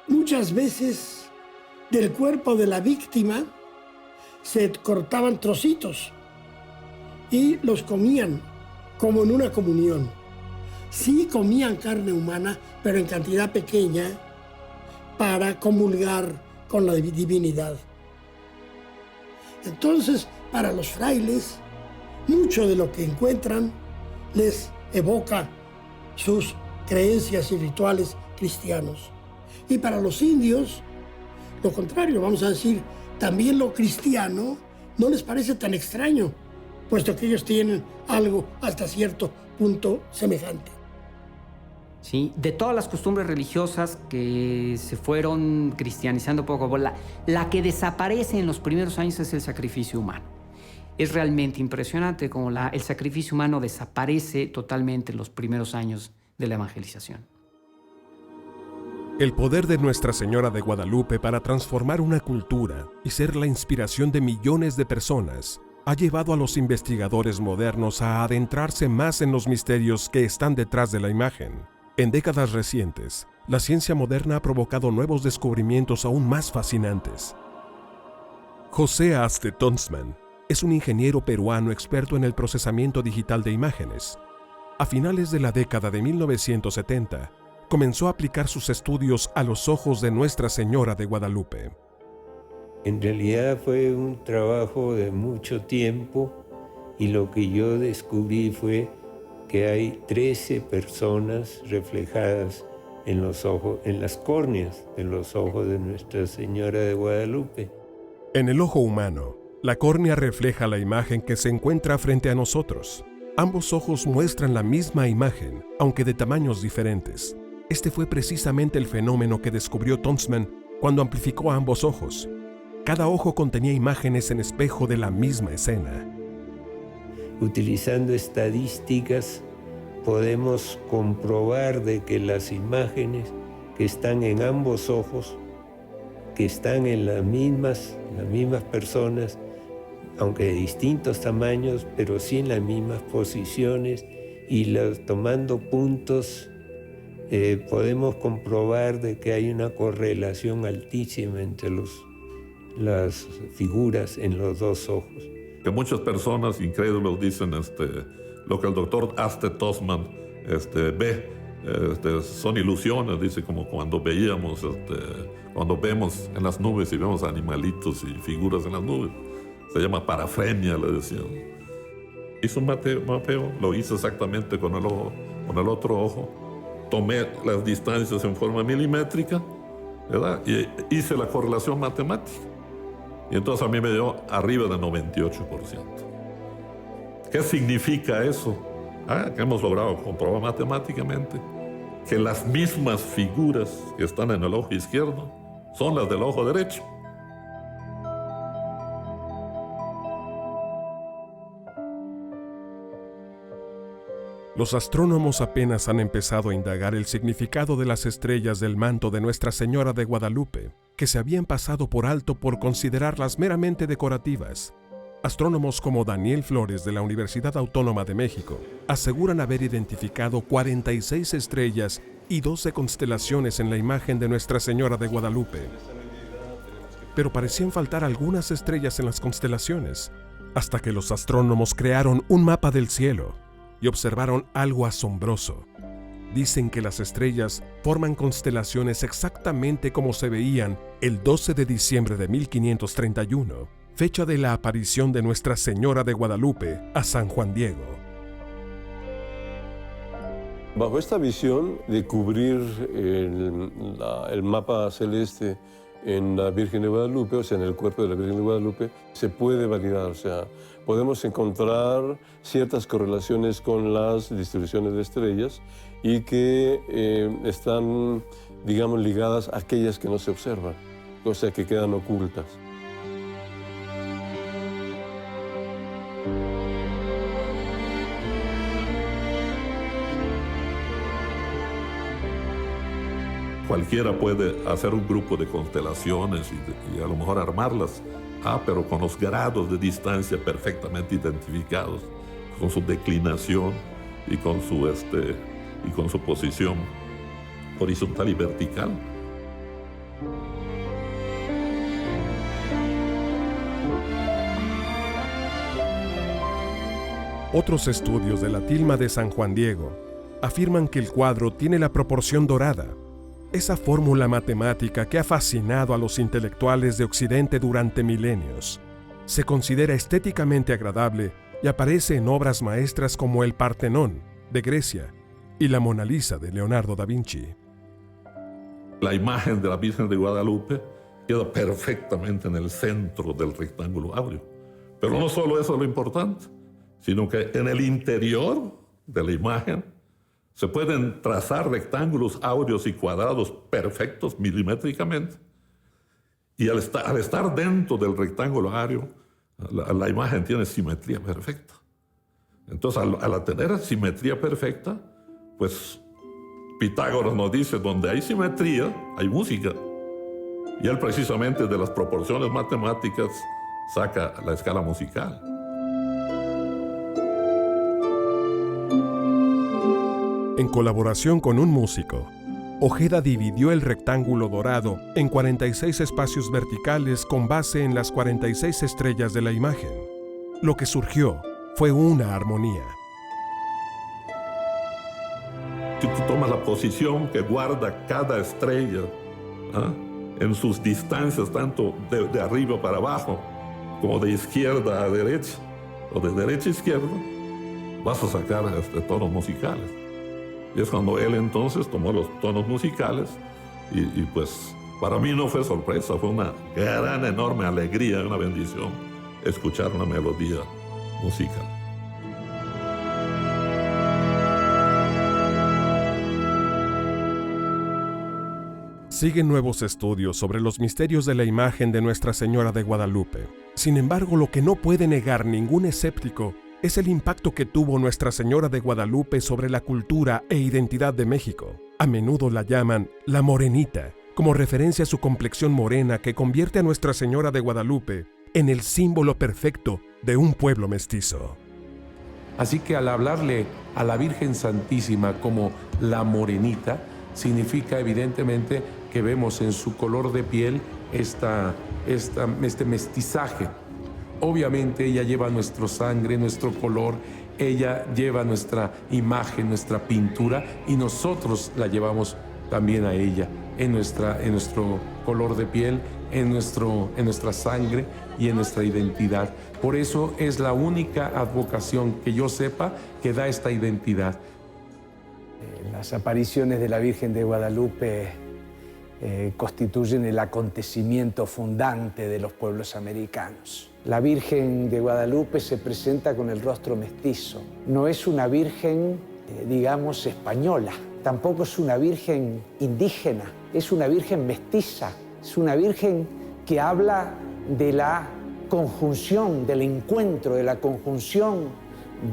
[SPEAKER 6] muchas veces del cuerpo de la víctima se cortaban trocitos y los comían como en una comunión. Sí comían carne humana, pero en cantidad pequeña para comulgar con la divinidad. Entonces, para los frailes, mucho de lo que encuentran les evoca sus creencias y rituales cristianos. Y para los indios, lo contrario, vamos a decir, también lo cristiano no les parece tan extraño, puesto que ellos tienen algo hasta cierto punto semejante.
[SPEAKER 13] ¿Sí? De todas las costumbres religiosas que se fueron cristianizando poco a poco, la que desaparece en los primeros años es el sacrificio humano. Es realmente impresionante cómo el sacrificio humano desaparece totalmente en los primeros años de la evangelización.
[SPEAKER 1] El poder de Nuestra Señora de Guadalupe para transformar una cultura y ser la inspiración de millones de personas ha llevado a los investigadores modernos a adentrarse más en los misterios que están detrás de la imagen. En décadas recientes, la ciencia moderna ha provocado nuevos descubrimientos aún más fascinantes. José Aste Tonsman es un ingeniero peruano experto en el procesamiento digital de imágenes. A finales de la década de 1970, comenzó a aplicar sus estudios a los ojos de Nuestra Señora de Guadalupe.
[SPEAKER 14] En realidad fue un trabajo de mucho tiempo y lo que yo descubrí fue que hay 13 personas reflejadas en los ojos, en las córneas de los ojos de Nuestra Señora de Guadalupe.
[SPEAKER 1] En el ojo humano, la córnea refleja la imagen que se encuentra frente a nosotros. Ambos ojos muestran la misma imagen, aunque de tamaños diferentes. Este fue precisamente el fenómeno que descubrió Tonsman cuando amplificó ambos ojos. Cada ojo contenía imágenes en espejo de la misma escena.
[SPEAKER 14] Utilizando estadísticas, podemos comprobar de que las imágenes que están en ambos ojos, que están en las mismas personas, aunque de distintos tamaños, pero sí en las mismas posiciones, y tomando puntos, podemos comprobar de que hay una correlación altísima entre las figuras en los dos ojos.
[SPEAKER 15] Que muchas personas incrédulos dicen lo que el doctor Aste Tonsman ve, son ilusiones, dice, como cuando cuando vemos en las nubes y vemos animalitos y figuras en las nubes. Se llama parafrenia, le decían. Hizo un mapeo, lo hice exactamente con el otro ojo. Tomé las distancias en forma milimétrica, ¿verdad? Y hice la correlación matemática. Y entonces a mí me dio arriba del 98%. ¿Qué significa eso? Que hemos logrado comprobar matemáticamente que las mismas figuras que están en el ojo izquierdo son las del ojo derecho.
[SPEAKER 1] Los astrónomos apenas han empezado a indagar el significado de las estrellas del manto de Nuestra Señora de Guadalupe, que se habían pasado por alto por considerarlas meramente decorativas. Astrónomos como Daniel Flores de la Universidad Autónoma de México aseguran haber identificado 46 estrellas y 12 constelaciones en la imagen de Nuestra Señora de Guadalupe. Pero parecían faltar algunas estrellas en las constelaciones, hasta que los astrónomos crearon un mapa del cielo y observaron algo asombroso. Dicen que las estrellas forman constelaciones exactamente como se veían el 12 de diciembre de 1531, fecha de la aparición de Nuestra Señora de Guadalupe a San Juan Diego.
[SPEAKER 16] Bajo esta visión de cubrir el mapa celeste
[SPEAKER 5] en la Virgen de Guadalupe, o sea, en el cuerpo de la Virgen de Guadalupe, se puede validar. O sea, podemos encontrar ciertas correlaciones con las distribuciones de estrellas y que están, digamos, ligadas a aquellas que no se observan, o sea, que quedan ocultas.
[SPEAKER 15] Cualquiera puede hacer un grupo de constelaciones y a lo mejor armarlas, pero con los grados de distancia perfectamente identificados, con su declinación y con su posición horizontal y vertical.
[SPEAKER 1] Otros estudios de la tilma de San Juan Diego afirman que el cuadro tiene la proporción dorada, esa fórmula matemática que ha fascinado a los intelectuales de Occidente durante milenios. Se considera estéticamente agradable y aparece en obras maestras como el Partenón, de Grecia, y la Mona Lisa, de Leonardo da Vinci.
[SPEAKER 15] La imagen de la Virgen de Guadalupe queda perfectamente en el centro del rectángulo áureo. Pero no solo eso es lo importante, sino que en el interior de la imagen se pueden trazar rectángulos áureos y cuadrados perfectos milimétricamente. Y al estar dentro del rectángulo áureo, la imagen tiene simetría perfecta. Entonces, al tener simetría perfecta, pues Pitágoras nos dice, donde hay simetría, hay música. Y él precisamente de las proporciones matemáticas saca la escala musical.
[SPEAKER 1] En colaboración con un músico, Ojeda dividió el rectángulo dorado en 46 espacios verticales con base en las 46 estrellas de la imagen. Lo que surgió fue una armonía.
[SPEAKER 15] Si tú tomas la posición que guarda cada estrella en sus distancias, tanto de arriba para abajo, como de izquierda a derecha, o de derecha a izquierda, vas a sacar tonos musicales. Y es cuando él entonces tomó los tonos musicales y pues para mí no fue sorpresa, fue una gran, enorme alegría, una bendición escuchar una melodía musical.
[SPEAKER 1] Siguen nuevos estudios sobre los misterios de la imagen de Nuestra Señora de Guadalupe. Sin embargo, lo que no puede negar ningún escéptico es el impacto que tuvo Nuestra Señora de Guadalupe sobre la cultura e identidad de México. A menudo la llaman la Morenita, como referencia a su complexión morena que convierte a Nuestra Señora de Guadalupe en el símbolo perfecto de un pueblo mestizo.
[SPEAKER 2] Así que al hablarle a la Virgen Santísima como la Morenita, significa evidentemente que vemos en su color de piel este mestizaje. Obviamente ella lleva nuestra sangre, nuestro color, ella lleva nuestra imagen, nuestra pintura y nosotros la llevamos también a ella en nuestro color de piel, en nuestra sangre y en nuestra identidad. Por eso es la única advocación que yo sepa que da esta identidad.
[SPEAKER 16] Las apariciones de la Virgen de Guadalupe constituyen el acontecimiento fundante de los pueblos americanos. La Virgen de Guadalupe se presenta con el rostro mestizo. No es una virgen, digamos, española. Tampoco es una virgen indígena. Es una virgen mestiza. Es una virgen que habla de la conjunción, del encuentro, de la conjunción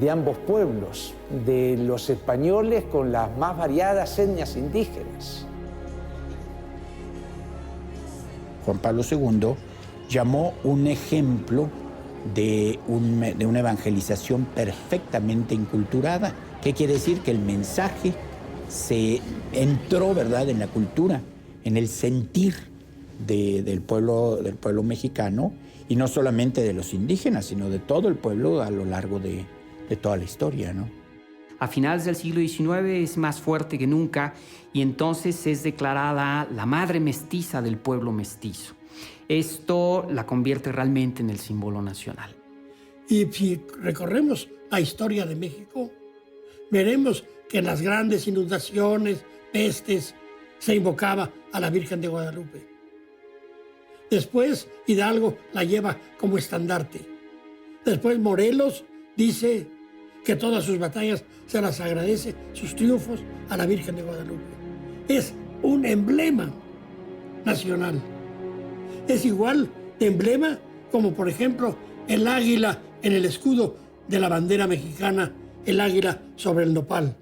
[SPEAKER 16] de ambos pueblos, de los españoles con las más variadas etnias indígenas.
[SPEAKER 8] Juan Pablo II llamó un ejemplo de una evangelización perfectamente inculturada. ¿Qué quiere decir? Que el mensaje se entró, ¿verdad?, en la cultura, en el sentir del pueblo mexicano, y no solamente de los indígenas, sino de todo el pueblo a lo largo de toda la historia, ¿no?
[SPEAKER 13] A finales del siglo XIX es más fuerte que nunca y entonces es declarada la madre mestiza del pueblo mestizo. Esto la convierte realmente en el símbolo nacional.
[SPEAKER 6] Y si recorremos la historia de México, veremos que en las grandes inundaciones, pestes, se invocaba a la Virgen de Guadalupe. Después Hidalgo la lleva como estandarte. Después Morelos dice que todas sus batallas se las agradece, sus triunfos, a la Virgen de Guadalupe. Es un emblema nacional. Es igual de emblema como, por ejemplo, el águila en el escudo de la bandera mexicana, el águila sobre el nopal.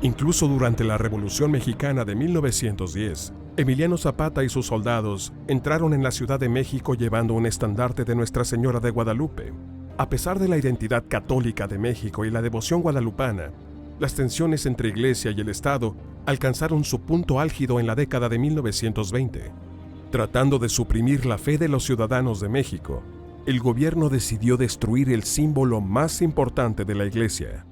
[SPEAKER 1] Incluso durante la Revolución Mexicana de 1910, Emiliano Zapata y sus soldados entraron en la Ciudad de México llevando un estandarte de Nuestra Señora de Guadalupe. A pesar de la identidad católica de México y la devoción guadalupana, las tensiones entre Iglesia y el Estado alcanzaron su punto álgido en la década de 1920. Tratando de suprimir la fe de los ciudadanos de México, el gobierno decidió destruir el símbolo más importante de la Iglesia.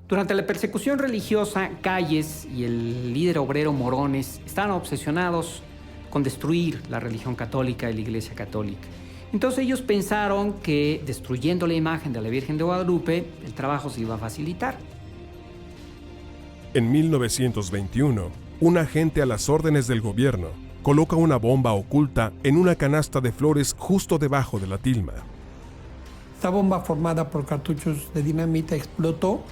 [SPEAKER 13] Durante la persecución religiosa, Calles y el líder obrero Morones estaban obsesionados con destruir la religión católica y la Iglesia católica. Entonces ellos pensaron que destruyendo la imagen de la Virgen de Guadalupe, el trabajo se iba a facilitar.
[SPEAKER 1] En 1921, un agente a las órdenes del gobierno coloca una bomba oculta en una canasta de flores justo debajo de la tilma.
[SPEAKER 12] Esta bomba, formada por cartuchos de dinamita, explotó,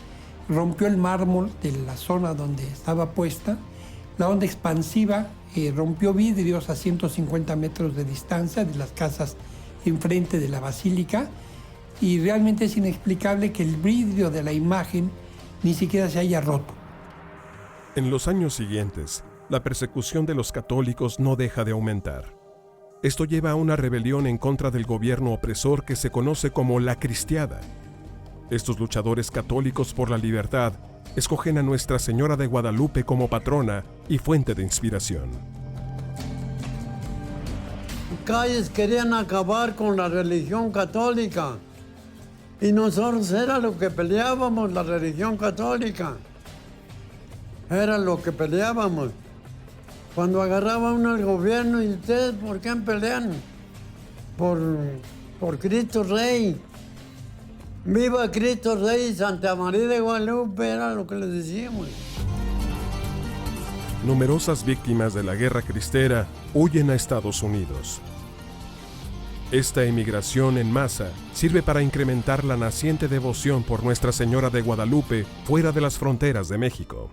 [SPEAKER 12] rompió el mármol de la zona donde estaba puesta. La onda expansiva rompió vidrios a 150 metros de distancia de las casas enfrente de la basílica, y realmente es inexplicable que el vidrio de la imagen ni siquiera se haya roto.
[SPEAKER 1] En los años siguientes, la persecución de los católicos no deja de aumentar. Esto lleva a una rebelión en contra del gobierno opresor que se conoce como la Cristiada. Estos luchadores católicos por la libertad escogen a Nuestra Señora de Guadalupe como patrona y fuente de inspiración.
[SPEAKER 17] Calles querían acabar con la religión católica y nosotros era lo que peleábamos, la religión católica. Era lo que peleábamos. Cuando agarraba uno al gobierno, ¿y ustedes por qué pelean? Por Cristo Rey. ¡Viva Cristo Rey! Santa María de Guadalupe, era lo que les decíamos.
[SPEAKER 1] Numerosas víctimas de la guerra cristera huyen a Estados Unidos. Esta emigración en masa sirve para incrementar la naciente devoción por Nuestra Señora de Guadalupe fuera de las fronteras de México.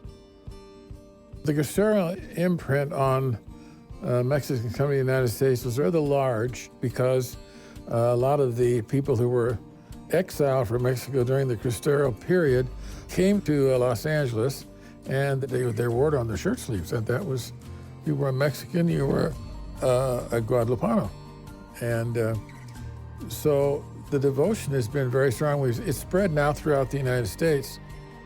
[SPEAKER 18] The Cristero imprint on Mexicans coming to the United States was rather large because a lot of the people who were exiled from Mexico during the Cristero period came to Los Angeles, and they wore it on their shirt sleeves, and that was, you were a Mexican, you were a Guadalupano. And so the devotion has been very strong. It's spread now throughout the United States.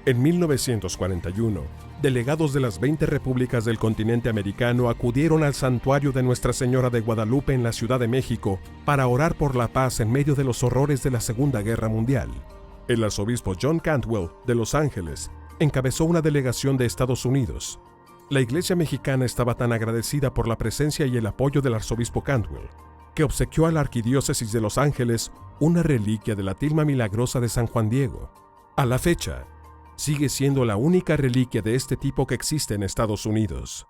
[SPEAKER 1] En 1941, delegados de las 20 repúblicas del continente americano acudieron al santuario de Nuestra Señora de Guadalupe en la Ciudad de México para orar por la paz en medio de los horrores de la Segunda Guerra Mundial. El arzobispo John Cantwell, de Los Ángeles, encabezó una delegación de Estados Unidos. La Iglesia mexicana estaba tan agradecida por la presencia y el apoyo del arzobispo Cantwell, que obsequió a la Arquidiócesis de Los Ángeles una reliquia de la tilma milagrosa de San Juan Diego. A la fecha, sigue siendo la única reliquia de este tipo que existe en Estados Unidos.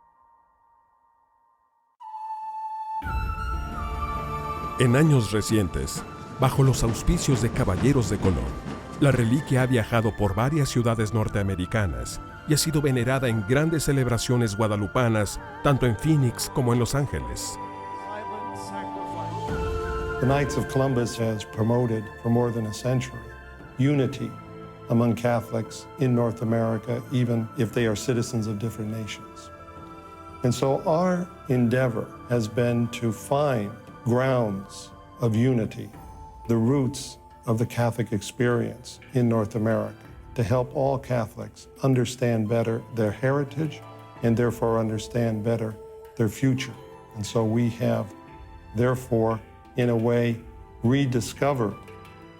[SPEAKER 1] En años recientes, bajo los auspicios de Caballeros de Colón, la reliquia ha viajado por varias ciudades norteamericanas y ha sido venerada en grandes celebraciones guadalupanas, tanto en Phoenix como en Los Ángeles.
[SPEAKER 5] The Knights of Columbus has promoted for more than a century unity among Catholics in North America, even if they are citizens of different nations. And so our endeavor has been to find grounds of unity, the roots of the Catholic experience in North America, to help all Catholics understand better their heritage and therefore understand better their future. And so we have, therefore, in a way, rediscovered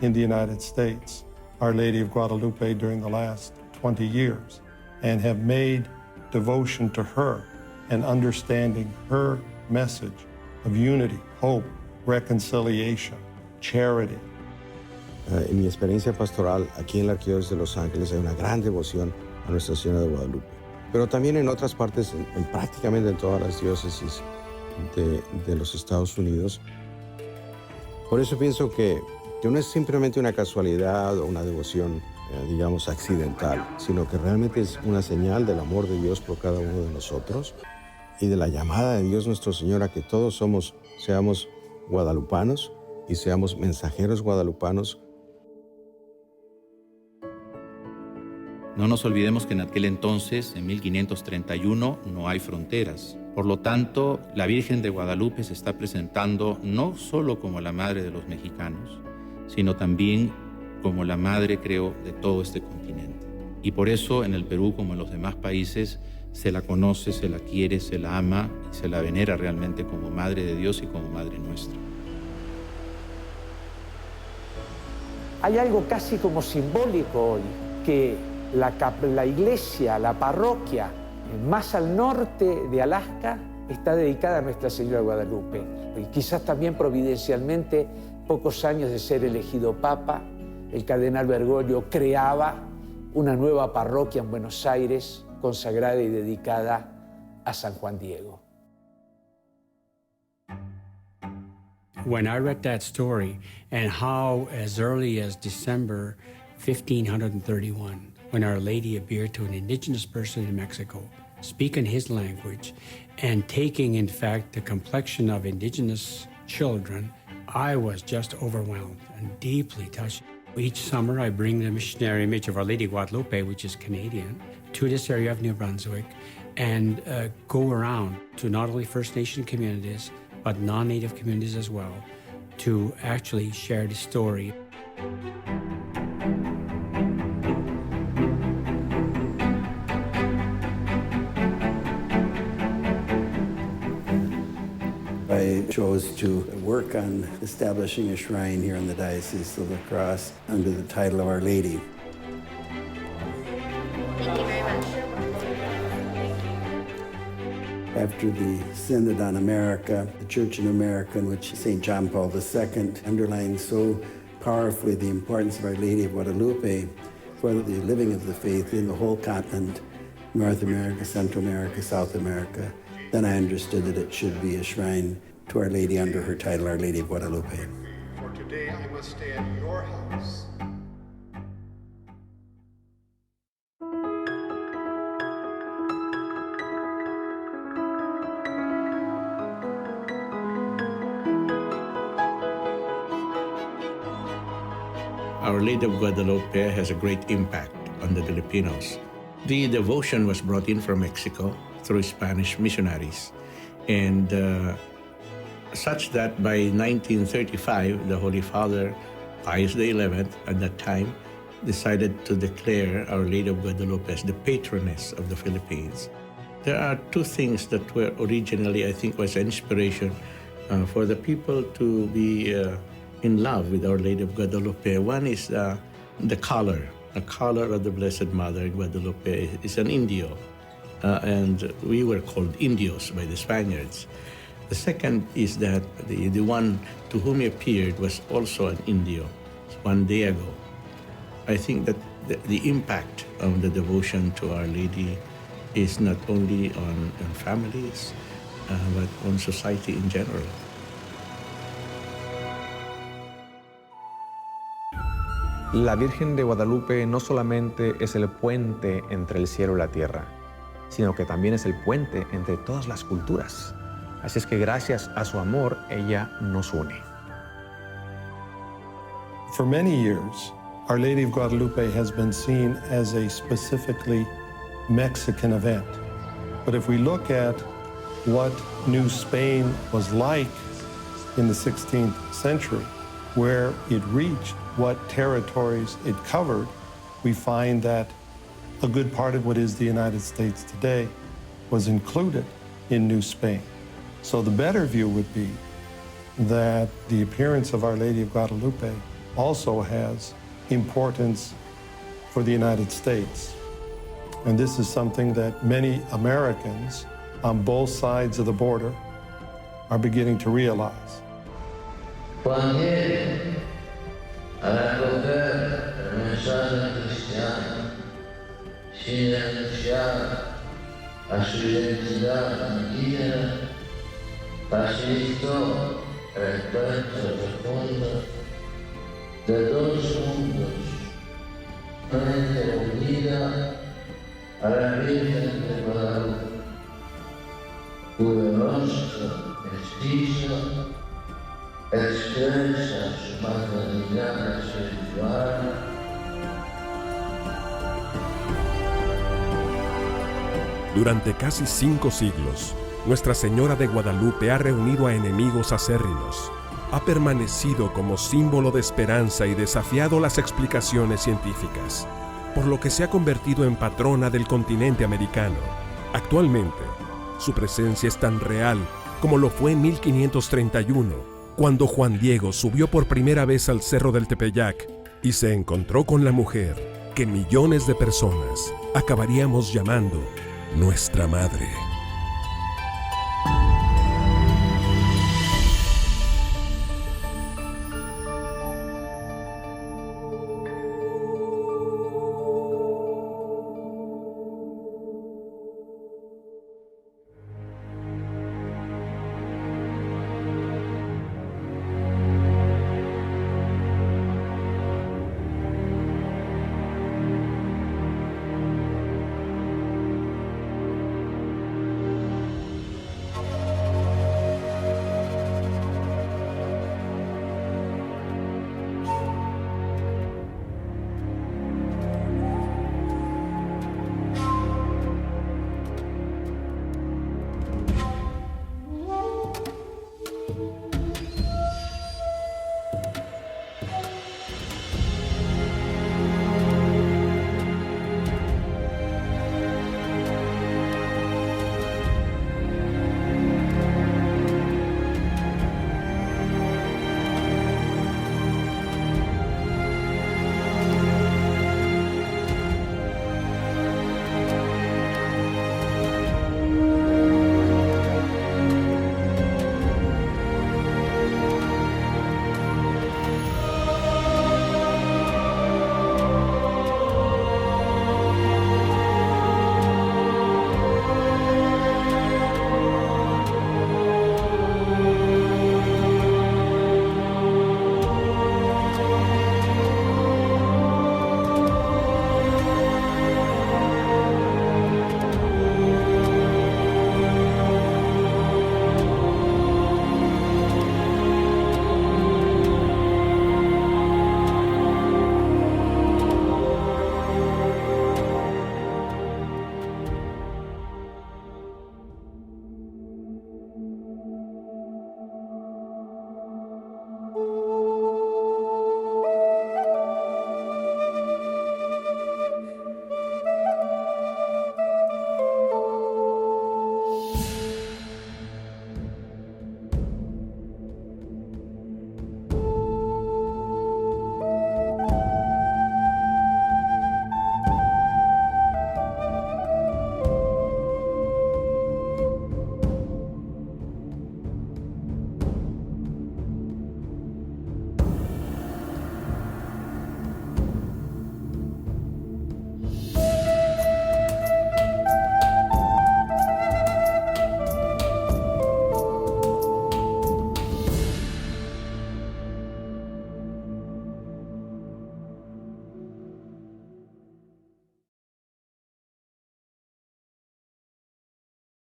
[SPEAKER 5] in the United States Our Lady of Guadalupe during the last 20 years and have made devotion to her and understanding her message of unity, hope, reconciliation, charity.
[SPEAKER 19] En mi experiencia pastoral aquí en la Arquidiócesis de Los Ángeles hay una gran devoción a Nuestra Señora de Guadalupe. Pero también en otras partes, prácticamente en todas las diócesis, de los Estados Unidos. Por eso pienso que no es simplemente una casualidad o una devoción, digamos, accidental, sino que realmente es una señal del amor de Dios por cada uno de nosotros y de la llamada de Dios nuestro Señor a que todos seamos guadalupanos y seamos mensajeros guadalupanos.
[SPEAKER 20] No nos olvidemos que en aquel entonces, en 1531, no hay fronteras. Por lo tanto, la Virgen de Guadalupe se está presentando no solo como la madre de los mexicanos, sino también como la madre, creo, de todo este continente. Y por eso, en el Perú, como en los demás países, se la conoce, se la quiere, se la ama y se la venera realmente como Madre de Dios y como Madre nuestra.
[SPEAKER 16] Hay algo casi como simbólico hoy, que la iglesia, la parroquia más al norte de Alaska está dedicada a Nuestra Señora de Guadalupe. Y quizás también providencialmente, pocos años de ser elegido papa, el cardenal Bergoglio creaba una nueva parroquia en Buenos Aires consagrada y dedicada a San Juan Diego.
[SPEAKER 21] When I read that story and how as early as December 1531, when Our Lady appeared to an indigenous person in Mexico, speaking his language and taking, in fact, the complexion of indigenous children, I was just overwhelmed and deeply touched. Each summer, I bring the missionary image of Our Lady Guadalupe, which is Canadian, to this area of New Brunswick and go around to not only First Nation communities, but non-Native communities as well, to actually share the story.
[SPEAKER 22] I chose to work on establishing a shrine here in the Diocese of La Crosse under the title of Our Lady.
[SPEAKER 23] Thank you very much.
[SPEAKER 22] After the Synod on America, the Church in America, in which St. John Paul II underlined so powerfully the importance of Our Lady of Guadalupe for the living of the faith in the whole continent, North America, Central America, South America, then I understood that it should be a shrine to Our Lady under her title, Our Lady of Guadalupe.
[SPEAKER 23] For today, I must stay at your house.
[SPEAKER 20] Our Lady of Guadalupe has a great impact on the Filipinos. The devotion was brought in from Mexico through Spanish missionaries, and such that by 1935, the Holy Father, Pius XI, at that time, decided to declare Our Lady of Guadalupe as the patroness of the Philippines. There are two things that were originally, I think, was an inspiration for the people to be in love with Our Lady of Guadalupe. One is the color. The color of the Blessed Mother Guadalupe is an Indio, and we were called Indios by the Spaniards. The second is that the one to whom he appeared was also an Indio, Juan Diego. I think that the impact of the devotion to Our Lady is not only on families, but on society in general.
[SPEAKER 4] La Virgen de Guadalupe no solamente es el puente entre el cielo y la tierra, sino que también es el puente entre todas las culturas. Así es que gracias a su amor, ella nos une.
[SPEAKER 5] For many years, Our Lady of Guadalupe has been seen as a specifically Mexican event. But if we look at what New Spain was like in the 16th century, where it reached, what territories it covered, we find that a good part of what is the United States today was included in New Spain. So the better view would be that the appearance of Our Lady of Guadalupe also has importance for the United States. And this is something that many Americans on both sides of the border are beginning to realize.
[SPEAKER 23] Al acoger el mensaje cristiano, sin renunciar a su identidad indígena, facilitó el encuentro profundo de dos mundos, mente unida a la Virgen de Guadalupe, cuyo rostro mestizo expresa su maternidad espiritual.
[SPEAKER 1] Durante casi 5 siglos, Nuestra Señora de Guadalupe ha reunido a enemigos acérrimos, ha permanecido como símbolo de esperanza y desafiado las explicaciones científicas, por lo que se ha convertido en patrona del continente americano. Actualmente, su presencia es tan real como lo fue en 1531, cuando Juan Diego subió por primera vez al Cerro del Tepeyac y se encontró con la mujer que millones de personas acabaríamos llamando nuestra madre.